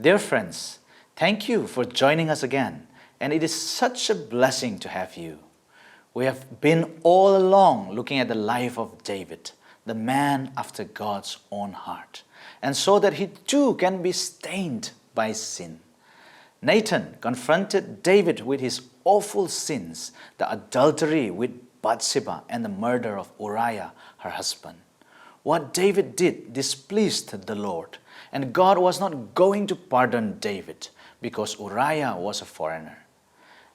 Dear friends, thank you for joining us again, and it is such a blessing to have you. We have been all along looking at the life of David, the man after God's own heart, and so that he too can be stained by sin. Nathan confronted David with his awful sins, the adultery with Bathsheba and the murder of Uriah, her husband. What David did displeased the Lord, and God was not going to pardon David because Uriah was a foreigner.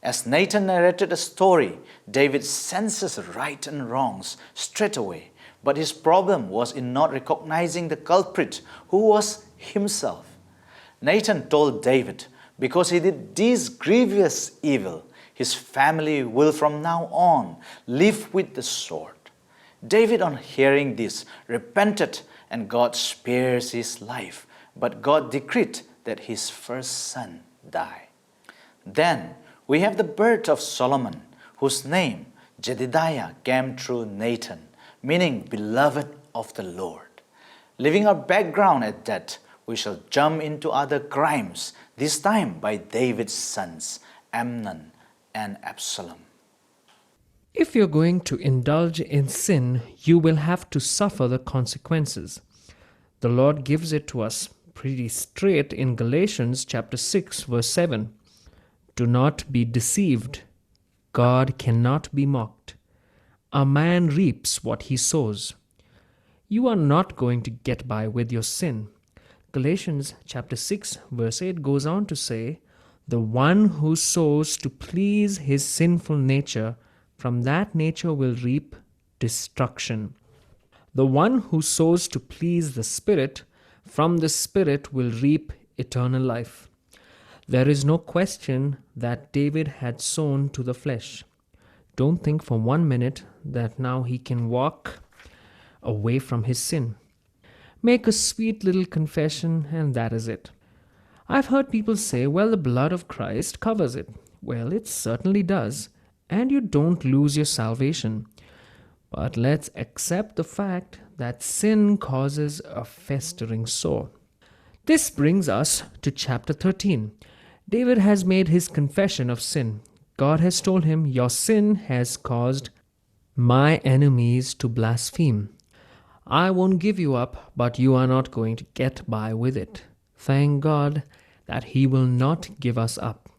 As Nathan narrated the story, David senses right and wrongs straight away, but his problem was in not recognizing the culprit, who was himself. Nathan told David, because he did this grievous evil, his family will from now on live with the sword. David, on hearing this, repented, and God spares his life. But God decreed that his first son die. Then we have the birth of Solomon, whose name, Jedediah, came through Nathan, meaning beloved of the Lord. Leaving our background at that, we shall jump into other crimes, this time by David's sons, Amnon and Absalom. If you're going to indulge in sin, you will have to suffer the consequences. The Lord gives it to us pretty straight in Galatians chapter 6, verse 7. Do not be deceived. God cannot be mocked. A man reaps what he sows. You are not going to get by with your sin. Galatians chapter 6, verse 8 goes on to say, the one who sows to please his sinful nature, from that nature will reap destruction. The one who sows to please the Spirit, from the Spirit will reap eternal life. There is no question that David had sown to the flesh. Don't think for 1 minute that now he can walk away from his sin. Make a sweet little confession, and that is it. I've heard people say, well, the blood of Christ covers it. Well, it certainly does. And you don't lose your salvation. But let's accept the fact that sin causes a festering sore. This brings us to chapter 13. David has made his confession of sin. God has told him, your sin has caused my enemies to blaspheme. I won't give you up, but you are not going to get by with it. Thank God that he will not give us up.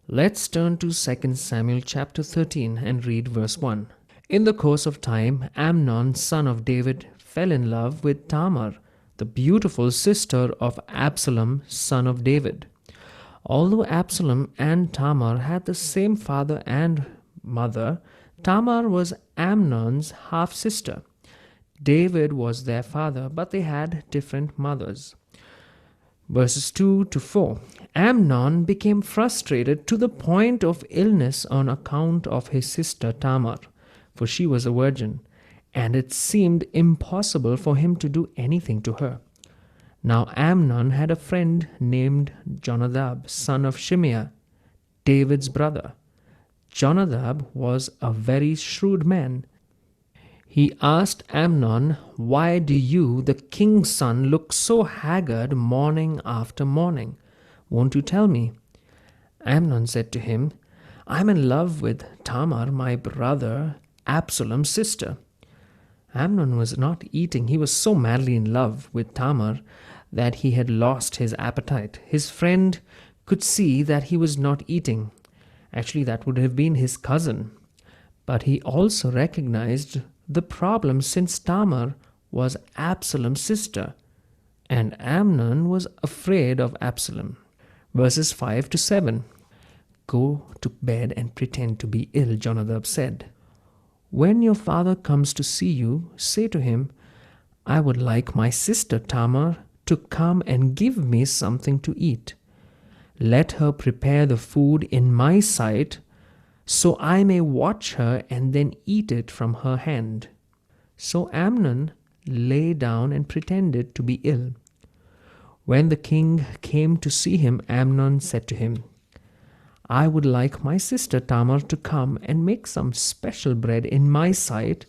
Let's turn to 2 Samuel chapter 13 and read verse 1. In the course of time, Amnon, son of David, fell in love with Tamar, the beautiful sister of Absalom, son of David. Although Absalom and Tamar had the same father and mother, Tamar was Amnon's half-sister. David was their father, but they had different mothers. Verses 2 to 4. Amnon became frustrated to the point of illness on account of his sister Tamar, for she was a virgin, and it seemed impossible for him to do anything to her. Now Amnon had a friend named Jonadab, son of Shimeah, David's brother. Jonadab was a very shrewd man. He asked Amnon, why do you, the king's son, look so haggard morning after morning? Won't you tell me? Amnon said to him, I'm in love with Tamar, my brother Absalom's sister. Amnon was not eating. He was so madly in love with Tamar that he had lost his appetite. His friend could see that he was not eating. Actually, that would have been his cousin. But he also recognized the problem, since Tamar was Absalom's sister, and Amnon was afraid of Absalom. Verses 5 to 7. Go to bed and pretend to be ill, Jonadab said. When your father comes to see you, say to him, I would like my sister Tamar to come and give me something to eat. Let her prepare the food in my sight, so I may watch her and then eat it from her hand. So Amnon lay down and pretended to be ill. When the king came to see him, Amnon said to him, I would like my sister Tamar to come and make some special bread in my sight,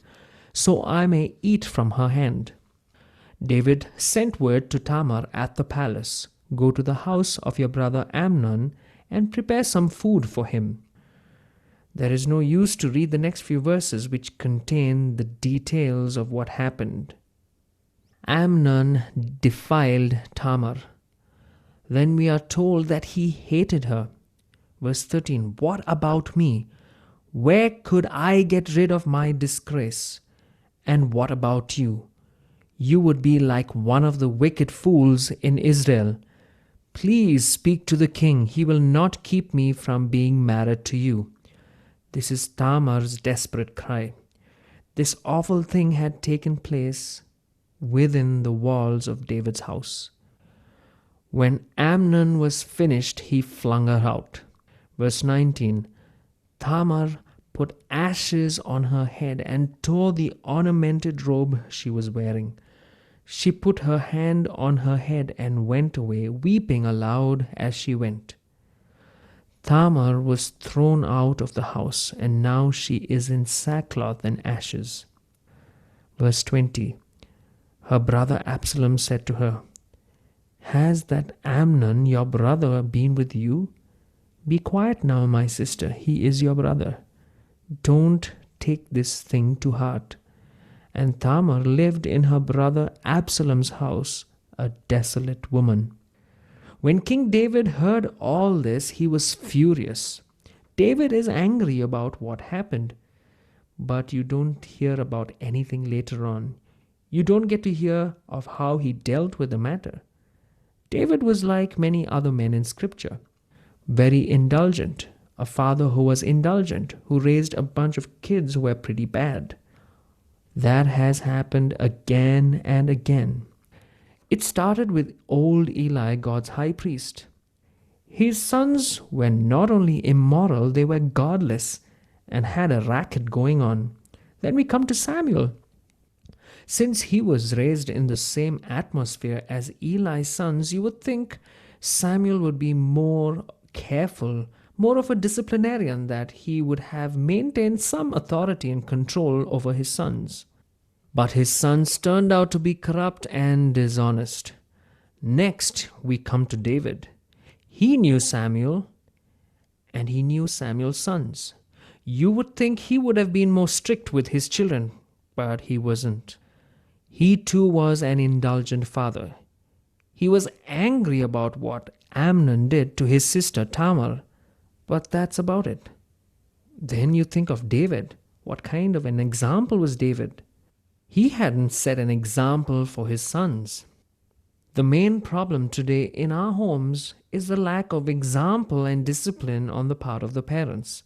so I may eat from her hand. David sent word to Tamar at the palace, Go to the house of your brother Amnon and prepare some food for him. There is no use to read the next few verses, which contain the details of what happened. Amnon defiled Tamar. Then we are told that he hated her. Verse 13, what about me? Where could I get rid of my disgrace? And what about you? You would be like one of the wicked fools in Israel. Please speak to the king. He will not keep me from being married to you. This is Tamar's desperate cry. This awful thing had taken place within the walls of David's house. When Amnon was finished, he flung her out. Verse 19, Tamar put ashes on her head and tore the ornamented robe she was wearing. She put her hand on her head and went away, weeping aloud as she went. Tamar was thrown out of the house, and now she is in sackcloth and ashes. Verse 20, her brother Absalom said to her, Has that Amnon, your brother, been with you? Be quiet now, my sister, he is your brother. Don't take this thing to heart. And Tamar lived in her brother Absalom's house, a desolate woman. When King David heard all this, he was furious. David is angry about what happened, but you don't hear about anything later on. You don't get to hear of how he dealt with the matter. David was like many other men in Scripture, very indulgent, a father who was indulgent, who raised a bunch of kids who were pretty bad. That has happened again and again. It started with old Eli, God's high priest. His sons were not only immoral, they were godless and had a racket going on. Then we come to Samuel. Since he was raised in the same atmosphere as Eli's sons, you would think Samuel would be more careful, more of a disciplinarian, that he would have maintained some authority and control over his sons. But his sons turned out to be corrupt and dishonest. Next, we come to David. He knew Samuel, and he knew Samuel's sons. You would think he would have been more strict with his children, but he wasn't. He too was an indulgent father. He was angry about what Amnon did to his sister Tamar, but that's about it. Then you think of David. What kind of an example was David? He hadn't set an example for his sons. The main problem today in our homes is the lack of example and discipline on the part of the parents.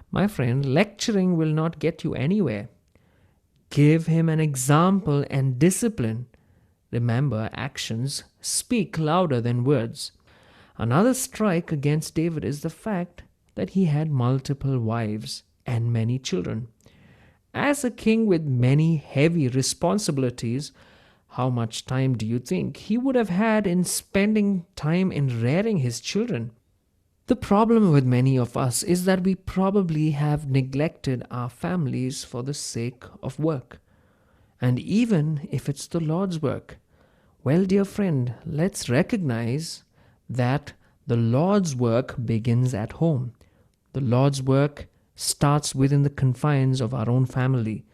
My friend, lecturing will not get you anywhere. Give him an example and discipline. Remember, actions speak louder than words. Another strike against David is the fact that he had multiple wives and many children. As a king with many heavy responsibilities, how much time do you think he would have had in spending time in rearing his children? The problem with many of us is that we probably have neglected our families for the sake of work. And even if it's the Lord's work, well, dear friend, let's recognize that the Lord's work begins at home. The Lord's work starts within the confines of our own family.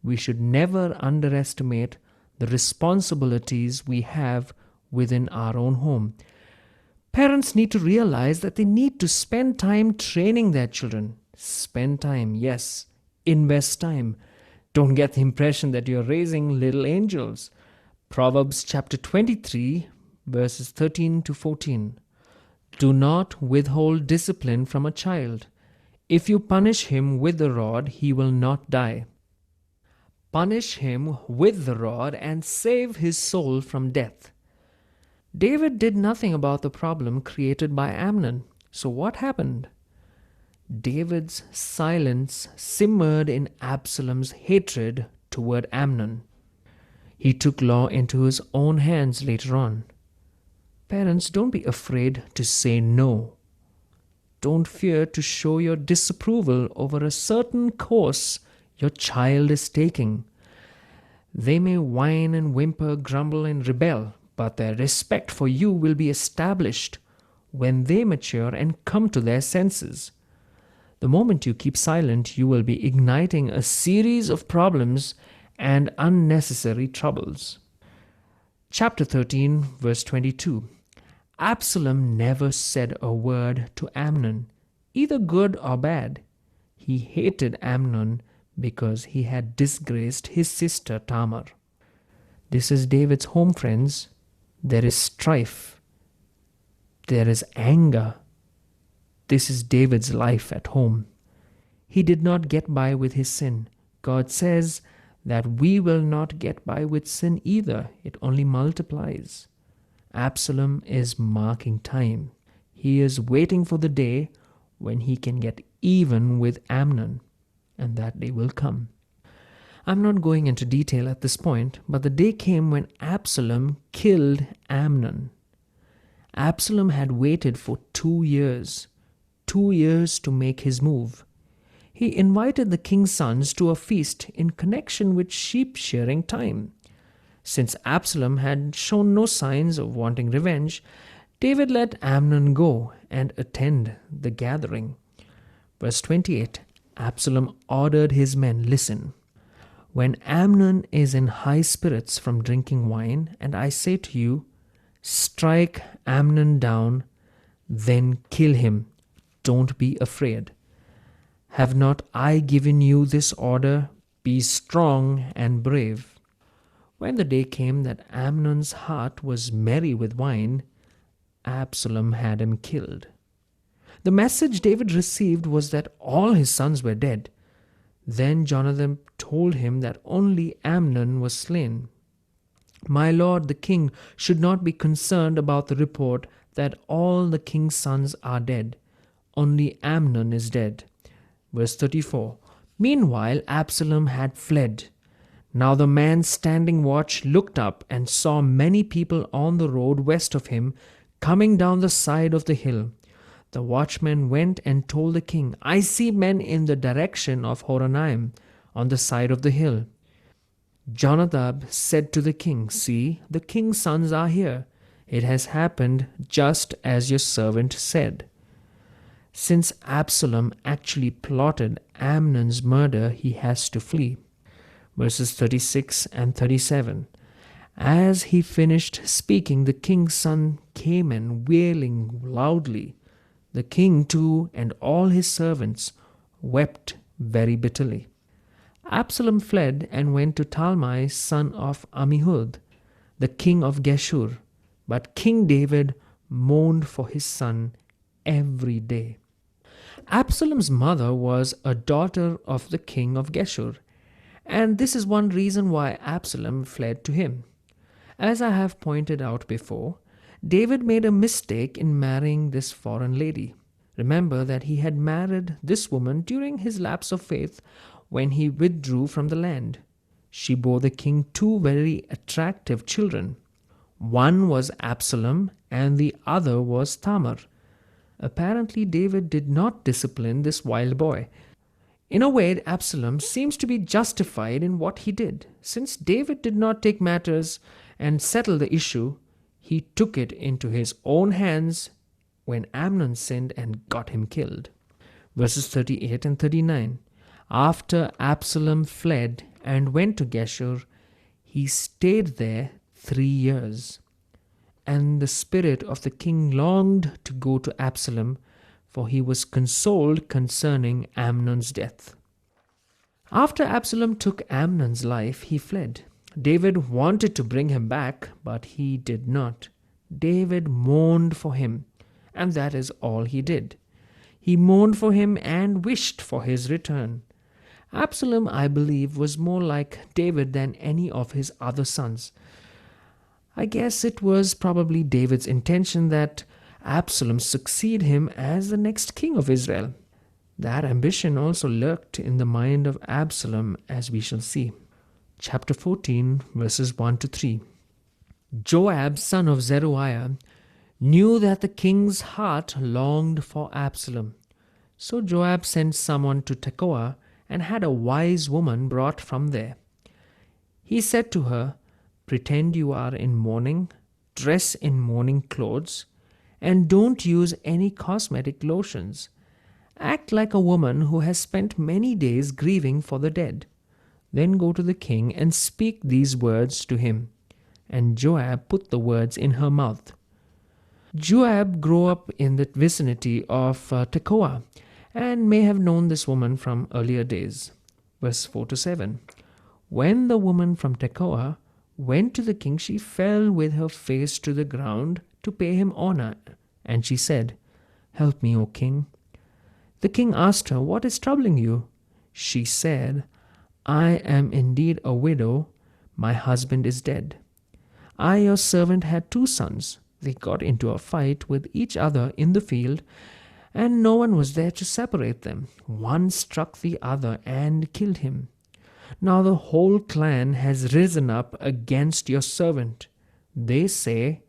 We should never underestimate the responsibilities we have within our own home. Parents need to realize that they need to spend time training their children. Spend time, yes. Invest time. Don't get the impression that you're raising little angels. Proverbs chapter 23, verses 13 to 14. Do not withhold discipline from a child. If you punish him with the rod, he will not die. Punish him with the rod and save his soul from death. David did nothing about the problem created by Amnon. So what happened? David's silence simmered in Absalom's hatred toward Amnon. He took law into his own hands later on. Parents, don't be afraid to say no. Don't fear to show your disapproval over a certain course your child is taking. They may whine and whimper, grumble and rebel, but their respect for you will be established when they mature and come to their senses. The moment you keep silent, you will be igniting a series of problems and unnecessary troubles. Chapter 13, verse 22. Absalom never said a word to Amnon, either good or bad. He hated Amnon because he had disgraced his sister Tamar. This is David's home, friends. There is strife. There is anger. This is David's life at home. He did not get by with his sin. God says that we will not get by with sin either. It only multiplies. Absalom is marking time. He is waiting for the day when he can get even with Amnon, and that day will come. I'm not going into detail at this point, but the day came when Absalom killed Amnon. Absalom had waited for 2 years. 2 years to make his move. He invited the king's sons to a feast in connection with sheep shearing time. Since Absalom had shown no signs of wanting revenge, David let Amnon go and attend the gathering. Verse 28, Absalom ordered his men, "Listen, when Amnon is in high spirits from drinking wine, and I say to you, strike Amnon down, then kill him. Don't be afraid. Have not I given you this order? Be strong and brave." When the day came that Amnon's heart was merry with wine, Absalom had him killed. The message David received was that all his sons were dead. Then Jonathan told him that only Amnon was slain. My lord the king should not be concerned about the report that all the king's sons are dead. Only Amnon is dead. Verse 34. Meanwhile Absalom had fled. Now the man standing watch looked up and saw many people on the road west of him coming down the side of the hill. The watchman went and told the king, "I see men in the direction of Horonaim on the side of the hill." Jonadab said to the king, "See, the king's sons are here. It has happened just as your servant said." Since Absalom actually plotted Amnon's murder, he has to flee. Verses 36 and 37. As he finished speaking, the king's son came in wailing loudly. The king too and all his servants wept very bitterly. Absalom fled and went to Talmai, son of Ammihud, the king of Geshur. But King David mourned for his son every day. Absalom's mother was a daughter of the king of Geshur, and this is one reason why Absalom fled to him. As I have pointed out before, David made a mistake in marrying this foreign lady. Remember that he had married this woman during his lapse of faith when he withdrew from the land. She bore the king 2 very attractive children. One was Absalom and the other was Tamar. Apparently, David did not discipline this wild boy. In a way, Absalom seems to be justified in what he did. Since David did not take matters and settle the issue, he took it into his own hands when Amnon sinned and got him killed. Verses 38 and 39. After Absalom fled and went to Geshur, he stayed there 3 years. And the spirit of the king longed to go to Absalom, for he was consoled concerning Amnon's death. After Absalom took Amnon's life, he fled. David wanted to bring him back, but he did not. David mourned for him, and that is all he did. He mourned for him and wished for his return. Absalom, I believe, was more like David than any of his other sons. I guess it was probably David's intention that Absalom succeed him as the next king of Israel. That ambition also lurked in the mind of Absalom, as we shall see. Chapter 14, verses 1 to 3. Joab, son of Zeruiah, knew that the king's heart longed for Absalom. So Joab sent someone to Tekoa and had a wise woman brought from there. He said to her, "Pretend you are in mourning dress in mourning clothes, and don't use any cosmetic lotions. Act like a woman who has spent many days grieving for the dead. Then go to the king and speak these words to him. And Joab put the words in her mouth. Joab grew up in the vicinity of Tekoa and may have known this woman from earlier days. Verse 4 to 7. When the woman from Tekoa went to the king, she fell with her face to the ground to pay him honor, and she said, "Help me, O king." The king asked her, "What is troubling you?" She said, "I am indeed a widow. My husband is dead. I, your servant, had 2 sons. They got into a fight with each other in the field, and no one was there to separate them. One struck the other and killed him. Now the whole clan has risen up against your servant. They say,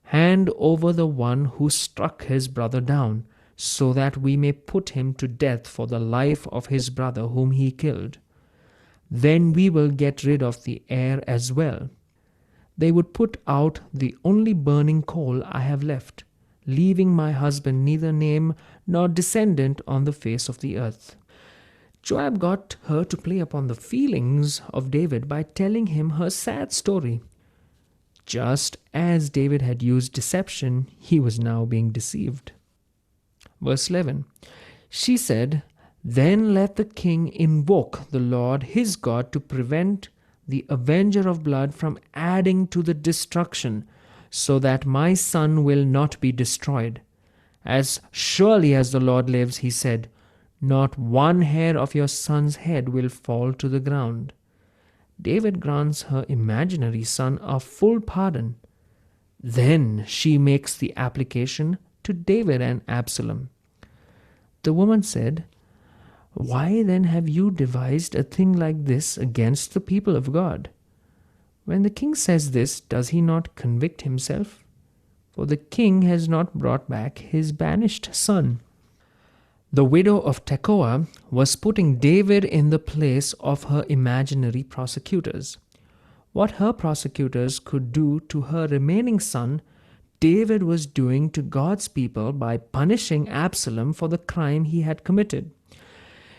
'Hand over the one who struck his brother down, so that we may put him to death for the life of his brother whom he killed. Then we will get rid of the heir as well.' They would put out the only burning coal I have left, leaving my husband neither name nor descendant on the face of the earth." Joab got her to play upon the feelings of David by telling him her sad story. Just as David had used deception, he was now being deceived. Verse 11. She said, "Then let the king invoke the Lord his God to prevent the avenger of blood from adding to the destruction, so that my son will not be destroyed. As surely as the Lord lives," he said, "not one hair of your son's head will fall to the ground." David grants her imaginary son a full pardon. Then she makes the application to David and Absalom. The woman said, "Why then have you devised a thing like this against the people of God?" When the king says this, does he not convict himself? For the king has not brought back his banished son. The widow of Tekoa was putting David in the place of her imaginary prosecutors. What her prosecutors could do to her remaining son, David was doing to God's people by punishing Absalom for the crime he had committed.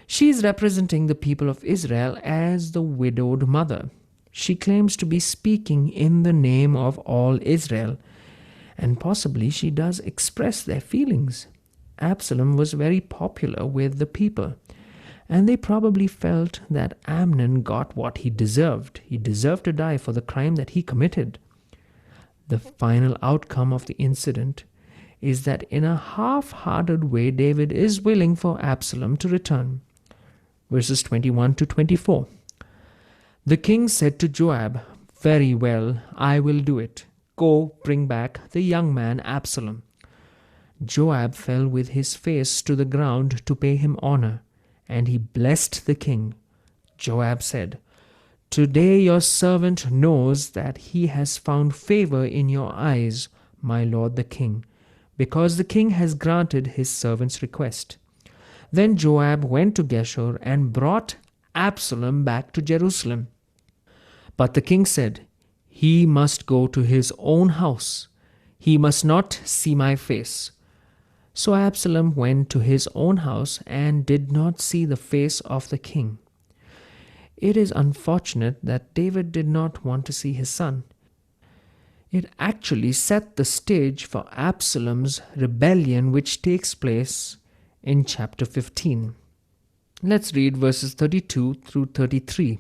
She is representing the people of Israel as the widowed mother. She claims to be speaking in the name of all Israel, and possibly she does express their feelings. Absalom was very popular with the people, and they probably felt that Amnon got what he deserved. He deserved to die for the crime that he committed. The final outcome of the incident is that in a half-hearted way, David is willing for Absalom to return. Verses 21 to 24. The king said to Joab, "Very well, I will do it. Go, bring back the young man Absalom." Joab fell with his face to the ground to pay him honor, and he blessed the king. Joab said, "Today your servant knows that he has found favor in your eyes, my lord the king, because the king has granted his servant's request." Then Joab went to Geshur and brought Absalom back to Jerusalem. But the king said, "He must go to his own house. He must not see my face." So Absalom went to his own house and did not see the face of the king. It is unfortunate that David did not want to see his son. It actually set the stage for Absalom's rebellion, which takes place in chapter 15. Let's read verses 32 through 33.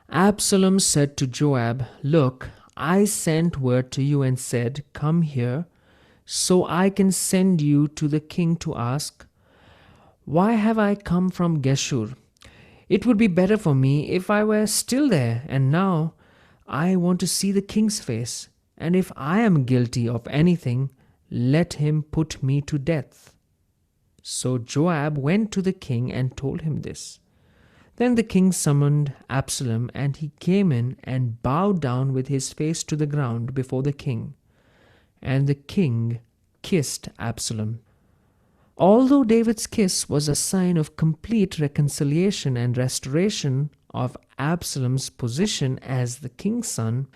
Absalom said to Joab, "Look, I sent word to you and said, 'Come here,' so I can send you to the king to ask, 'Why have I come from Geshur? It would be better for me if I were still there, and now I want to see the king's face, and if I am guilty of anything, let him put me to death.'" So Joab went to the king and told him this. Then the king summoned Absalom, and he came in and bowed down with his face to the ground before the king. And the king kissed Absalom. Although David's kiss was a sign of complete reconciliation and restoration of Absalom's position as the king's son,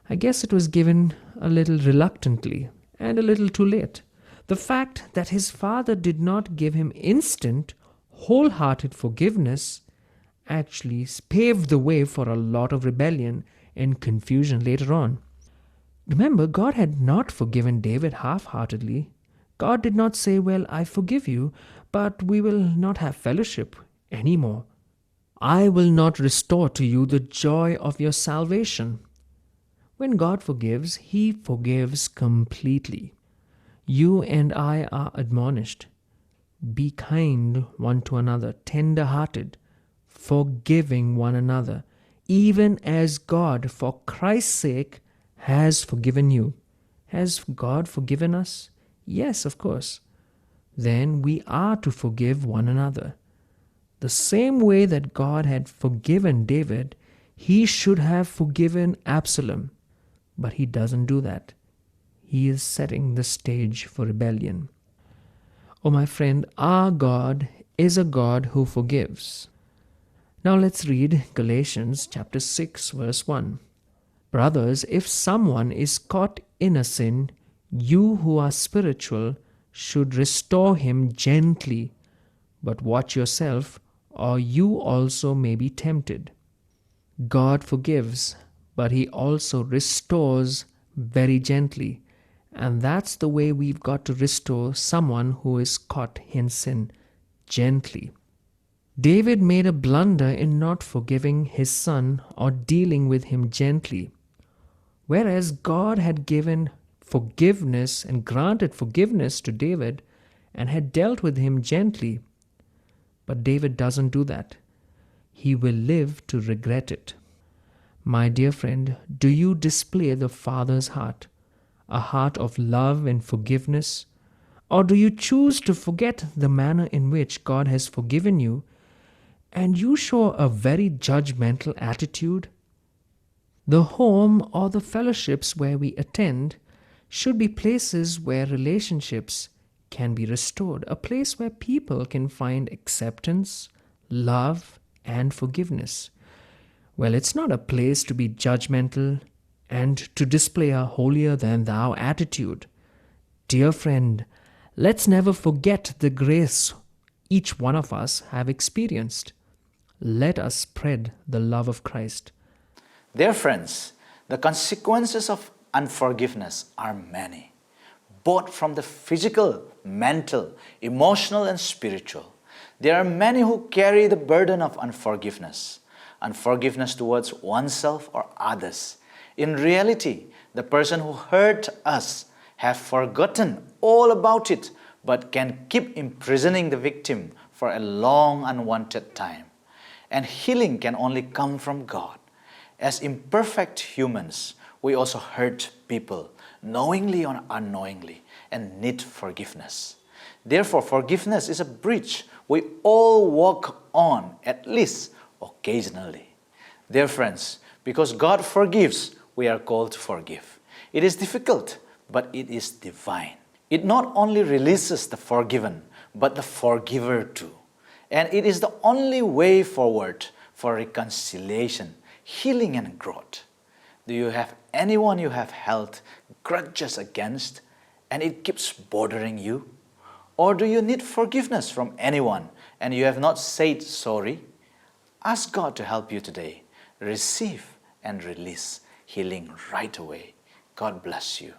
I guess it was given a little reluctantly and a little too late. The fact that his father did not give him instant, wholehearted forgiveness actually paved the way for a lot of rebellion and confusion later on. Remember, God had not forgiven David half-heartedly. God did not say, "Well, I forgive you, but we will not have fellowship anymore. I will not restore to you the joy of your salvation." When God forgives, He forgives completely. You and I are admonished. Be kind one to another, tender-hearted, forgiving one another, even as God, for Christ's sake, has forgiven you. Has God forgiven us? Yes, of course. Then we are to forgive one another. The same way that God had forgiven David, He should have forgiven Absalom. But He doesn't do that. He is setting the stage for rebellion. Oh, my friend, our God is a God who forgives. Now let's read Galatians chapter 6, verse 1. Brothers, if someone is caught in a sin, you who are spiritual should restore him gently, but watch yourself, or you also may be tempted. God forgives, but He also restores very gently. And that's the way we've got to restore someone who is caught in sin, gently. David made a blunder in not forgiving his son or dealing with him gently. Whereas God had given forgiveness and granted forgiveness to David and had dealt with him gently. But David doesn't do that. He will live to regret it. My dear friend, do you display the Father's heart, a heart of love and forgiveness? Or do you choose to forget the manner in which God has forgiven you and you show a very judgmental attitude? The home or the fellowships where we attend should be places where relationships can be restored, a place where people can find acceptance, love, and forgiveness. Well, it's not a place to be judgmental and to display a holier-than-thou attitude. Dear friend, let's never forget the grace each one of us have experienced. Let us spread the love of Christ. Dear friends, the consequences of unforgiveness are many, both from the physical, mental, emotional, and spiritual. There are many who carry the burden of unforgiveness towards oneself or others. In reality, the person who hurt us have forgotten all about it, but can keep imprisoning the victim for a long unwanted time. And healing can only come from God. As imperfect humans, we also hurt people, knowingly or unknowingly, and need forgiveness. Therefore, forgiveness is a bridge we all walk on, at least occasionally. Dear friends, because God forgives, we are called to forgive. It is difficult, but it is divine. It not only releases the forgiven, but the forgiver too. And it is the only way forward for reconciliation, healing, and growth. Do you have anyone you have held grudges against and it keeps bothering you? Or do you need forgiveness from anyone and you have not said sorry? Ask God to help you today. Receive and release healing right away. God bless you.